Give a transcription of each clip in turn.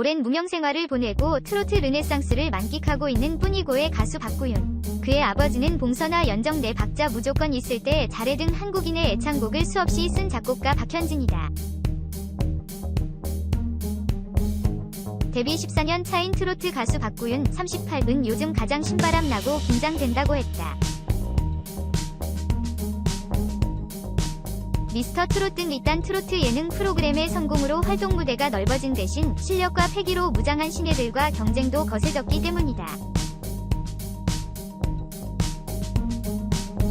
오랜 무명 생활을 보내고 트로트 르네상스를 만끽하고 있는 뿐이고의 가수 박구윤. 그의 아버지는 봉선화 연정내 박자 무조건 있을 때 잘해 등 한국인의 애창곡을 수없이 쓴 작곡가 박현진이다. 데뷔 14년 차인 트로트 가수 박구윤 38은 요즘 가장 신바람 나고 긴장된다고 했다. 미스터 트롯 등 잇단 트로트 예능 프로그램의 성공으로 활동 무대가 넓어진 대신 실력과 패기로 무장한 신예들과 경쟁도 거세졌기 때문이다.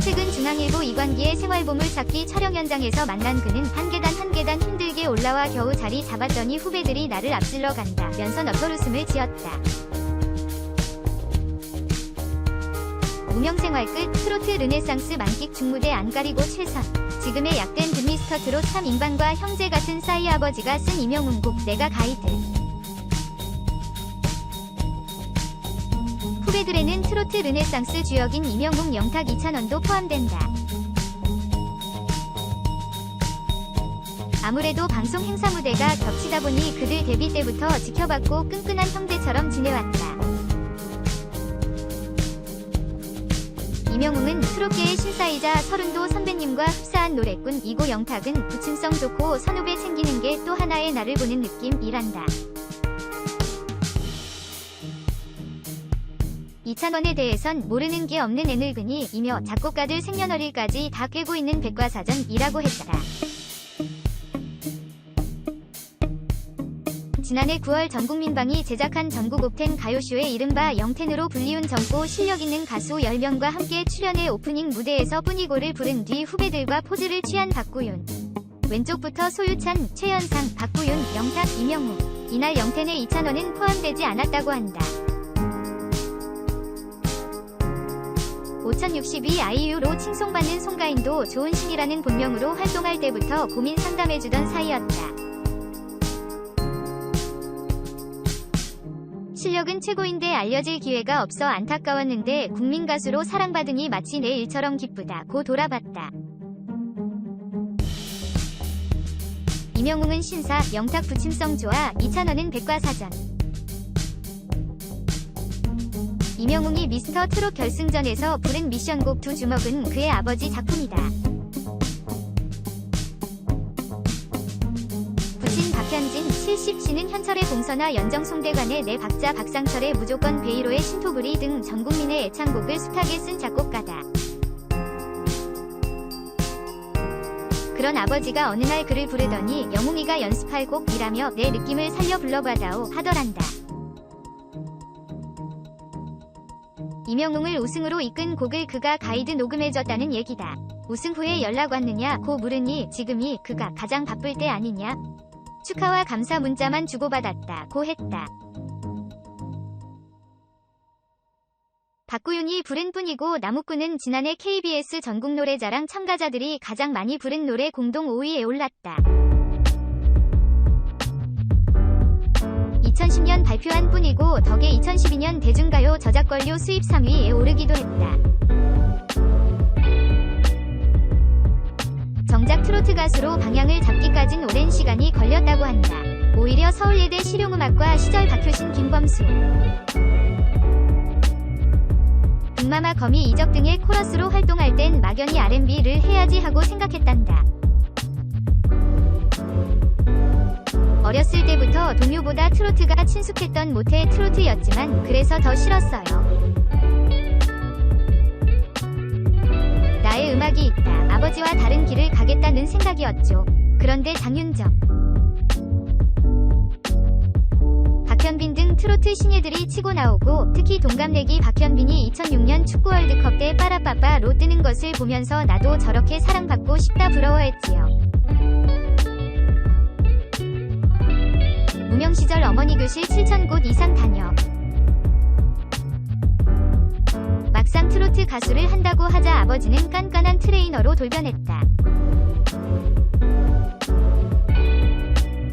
최근 중앙일보 이관기의 생활보물찾기 촬영 현장에서 만난 그는 한 계단 힘들게 올라와 겨우 자리 잡았더니 후배들이 나를 앞질러 간다 면서 너털웃음을 지었다. 무명 생활 끝 트로트 르네상스 만끽 중무대 안 가리고 최선. 지금의 약된 드 미스터 트롯 3인방과 형제 같은 싸이 아버지가 쓴 임영웅 곡 내가 가이드. 후배들에는 트로트 르네상스 주역인 임영웅 영탁 이찬원도 포함된다. 아무래도 방송 행사 무대가 겹치다 보니 그들 데뷔 때부터 지켜봤고 끈끈한 형제처럼 지내왔다. 임영웅은 트롯계의 신사이자 서른도 선배님과 흡사한 노래꾼 이고 영탁은 부침성 좋고 선후배 챙기는 게 또 하나의 나를 보는 느낌이란다. 이찬원에 대해선 모르는 게 없는 애늙은이 이며 작곡가들 생년월일까지 다 꿰고 있는 백과사전이라고 했다. 지난해 9월 전국민방이 제작한 전국 옵텐 가요쇼에 이른바 영텐으로 불리운 젊고 실력있는 가수 10명과 함께 출연해 오프닝 무대에서 뿐이고를 부른 뒤 후배들과 포즈를 취한 박구윤. 왼쪽부터 소유찬, 최연상, 박구윤, 영탁, 임영웅. 이날 영텐에 이찬원은 포함되지 않았다고 한다. 5062 아이유로 칭송받는 송가인도 좋은 신이라는 본명으로 활동할 때부터 고민 상담해주던 사이였다. 실력은 최고인데 알려질 기회가 없어 안타까웠는데 국민 가수로 사랑받으니 마치 내 일처럼 기쁘다 고 돌아봤다. 임영웅은 신사, 영탁 부침성 좋아, 이찬원은 백과사전. 임영웅이 미스터 트롯 결승전에서 부른 미션곡 두 주먹은 그의 아버지 작품이다. 부친 박현진, 70씨는 현철의 봉선화 연정 송대관의 내 박자 박상철의 무조건 베이로의 신토부리 등 전국민의 애창곡을 숱하게 쓴 작곡가다. 그런 아버지가 어느 날 그를 부르더니 영웅이가 연습할 곡이라며 내 느낌을 살려 불러봐다오 하더란다. 임영웅을 우승으로 이끈 곡을 그가 가이드 녹음해줬다는 얘기다. 우승 후에 연락 왔느냐 고 물으니 지금이 그가 가장 바쁠 때 아니냐. 축하와 감사 문자만 주고받았다 고 했다. 박구윤이 부른 뿐이고 나무꾼은 지난해 KBS 전국노래자랑 참가자들이 가장 많이 부른 노래 공동 5위에 올랐다. 2010년 발표한 뿐이고 덕에 2012년 대중가요 저작권료 수입 3위에 오르기도 했다. 정작 트로트 가수로 방향을 잡기까진 오랜 시간이 걸렸다고 한다. 오히려 서울예대 실용음악과 시절 박효신, 김범수, 빅마마, 거미, 이적 등의 코러스로 활동할 땐 막연히 R&B를 해야지 하고 생각했단다. 어렸을 때부터 동요보다 트로트가 친숙했던 모태 트로트였지만 그래서 더 싫었어요. 나의 음악이 있다. 아버지와 다른 길을 가겠다는 생각이었죠. 그런데 장윤정, 박현빈 등 트로트 신예들이 치고 나오고 특히 동갑내기 박현빈이 2006년 축구 월드컵 때 빠라빠빠로 뜨는 것을 보면서 나도 저렇게 사랑받고 싶다 부러워했지요. 무명 시절 어머니 교실 7,000곳 이상 다녀 막상 트로트 가수를 한다고 하자 아버지는 깐깐한 트레이너로 돌변했다.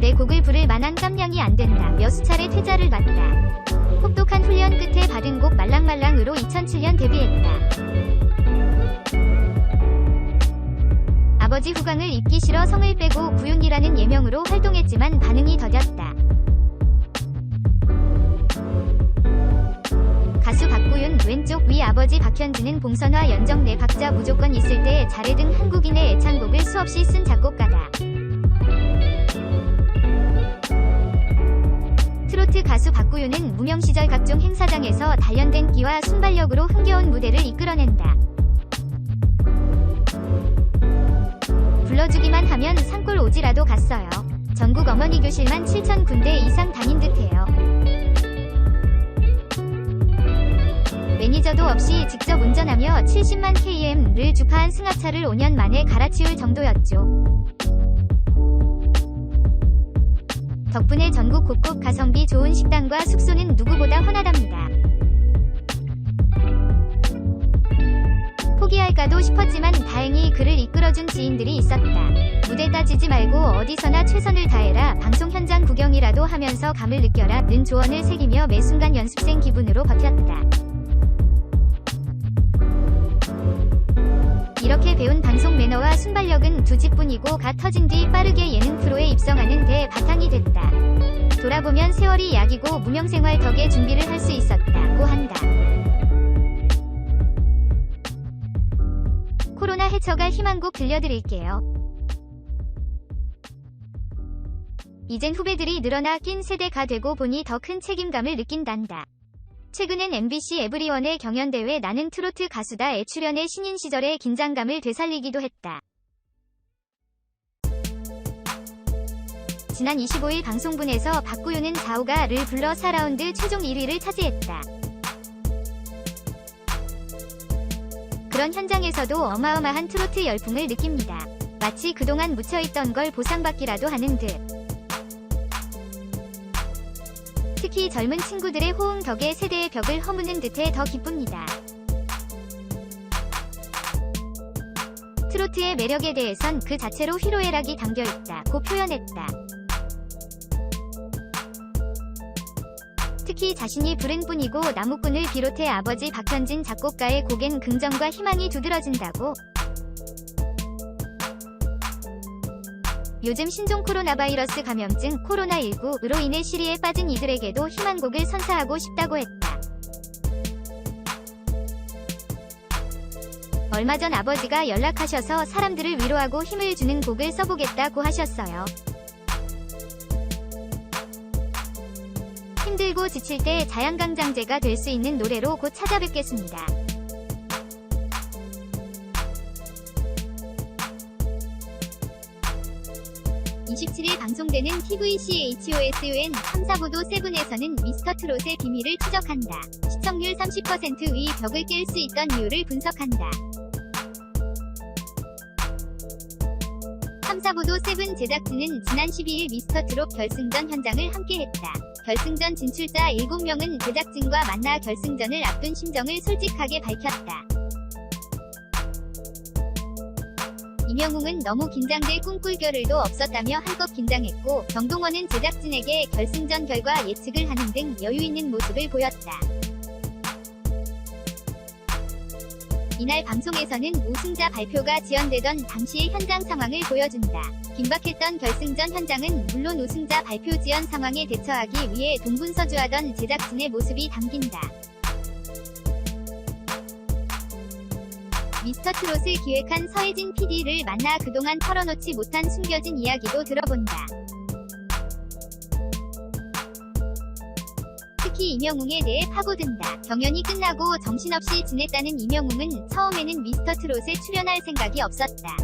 내 곡을 부를 만한 깜냥이 안 된다. 몇 수차례 퇴짜를 받다. 혹독한 훈련 끝에 받은 곡 말랑말랑으로 2007년 데뷔했다. 아버지 후광을 입기 싫어 성을 빼고 구윤이라는 예명으로 활동했지만 반응이 더뎠다. 왼쪽 위 아버지 박현진은 봉선화 연정 내 박자 무조건 있을 때 잘해 등 한국인의 애창곡을 수없이 쓴 작곡가다. 트로트 가수 박구윤은 무명 시절 각종 행사장에서 단련된 끼와 순발력으로 흥겨운 무대를 이끌어낸다. 불러주기만 하면 산골 오지라도 갔어요. 전국 어머니 교실만 7,000 군데 이상 다닌 듯해요. 매니저도 없이 직접 운전하며 70만 km를 주파한 승합차를 5년 만에 갈아치울 정도였죠. 덕분에 전국 곳곳 가성비 좋은 식당과 숙소는 누구보다 훤하답니다. 포기할까도 싶었지만 다행히 그를 이끌어준 지인들이 있었다. 무대 따지지 말고 어디서나 최선을 다해라, 방송 현장 구경이라도 하면서 감을 느껴라 는 조언을 새기며 매 순간 연습생 기분으로 버텼다. 이렇게 배운 방송 매너와 순발력은 2집뿐이고 가 터진 뒤 빠르게 예능 프로에 입성하는 데 바탕이 됐다. 돌아보면 세월이 약이고 무명생활 덕에 준비를 할 수 있었다고 한다. 코로나 해쳐갈 희망곡 들려드릴게요. 이젠 후배들이 늘어나 낀 세대가 되고 보니 더 큰 책임감을 느낀단다. 최근엔 MBC 에브리원의 경연대회 나는 트로트 가수다에 출연해 신인 시절의 긴장감을 되살리기도 했다. 지난 25일 방송분에서 박구윤은 자우가를 불러 4라운드 최종 1위를 차지했다. 그런 현장에서도 어마어마한 트로트 열풍을 느낍니다. 마치 그동안 묻혀있던 걸 보상받기라도 하는 듯. 특히 젊은 친구들의 호응 덕에 세대의 벽을 허무는 듯해 더 기쁩니다. 트로트의 매력에 대해선 그 자체로 희로애락이 담겨있다고 표현했다. 특히 자신이 부른 뿐이고 나무꾼을 비롯해 아버지 박현진 작곡가의 곡엔 긍정과 희망이 두드러진다고. 요즘 신종 코로나 바이러스 감염증 코로나19로 인해 시리에 빠진 이들에게도 희망곡을 선사하고 싶다고 했다. 얼마 전 아버지가 연락하셔서 사람들을 위로하고 힘을 주는 곡을 써보겠다고 하셨어요. 힘들고 지칠 때 자양강장제가 될 수 있는 노래로 곧 찾아뵙겠습니다. (27일) 방송되는 TVCHOSUN 3사보도 세븐에서는 미스터트롯의 비밀을 추적한다. 시청률 30%의 벽을 깰 수 있던 이유를 분석한다. 3사보도 세븐 제작진은 지난 12일 미스터트롯 결승전 현장을 함께했다. 결승전 진출자 7명은 제작진과 만나 결승전을 앞둔 심정을 솔직하게 밝혔다. 임영웅은 너무 긴장돼 꿈꿀 겨를도 없었다며 한껏 긴장했고, 정동원은 제작진에게 결승전 결과 예측을 하는 등 여유있는 모습을 보였다. 이날 방송에서는 우승자 발표가 지연되던 당시의 현장 상황을 보여준다. 긴박했던 결승전 현장은 물론 우승자 발표 지연 상황에 대처하기 위해 동분서주하던 제작진의 모습이 담긴다. 미스터트롯을 기획한 서혜진 PD를 만나 그동안 털어놓지 못한 숨겨진 이야기도 들어본다. 특히 임영웅에 대해 파고든다. 경연이 끝나고 정신없이 지냈다는 임영웅은 처음에는 미스터트롯에 출연할 생각이 없었다.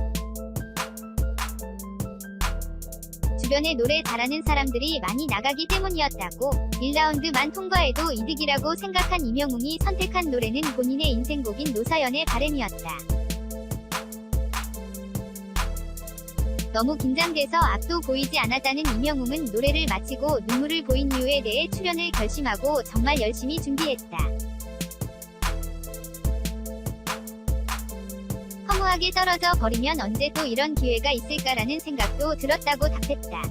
주변에 노래 잘하는 사람들이 많이 나가기 때문이었다고. 1라운드만 통과해도 이득이라고 생각한 임영웅이 선택한 노래는 본인의 인생곡인 노사연의 바램이었다. 너무 긴장돼서 앞도 보이지 않았다는 임영웅은 노래를 마치고 눈물을 보인 이유에 대해 출연을 결심하고 정말 열심히 준비했다. 허무하게 떨어져 버리면 언제 또 이런 기회가 있을까라는 생각도 들었다고 답했다.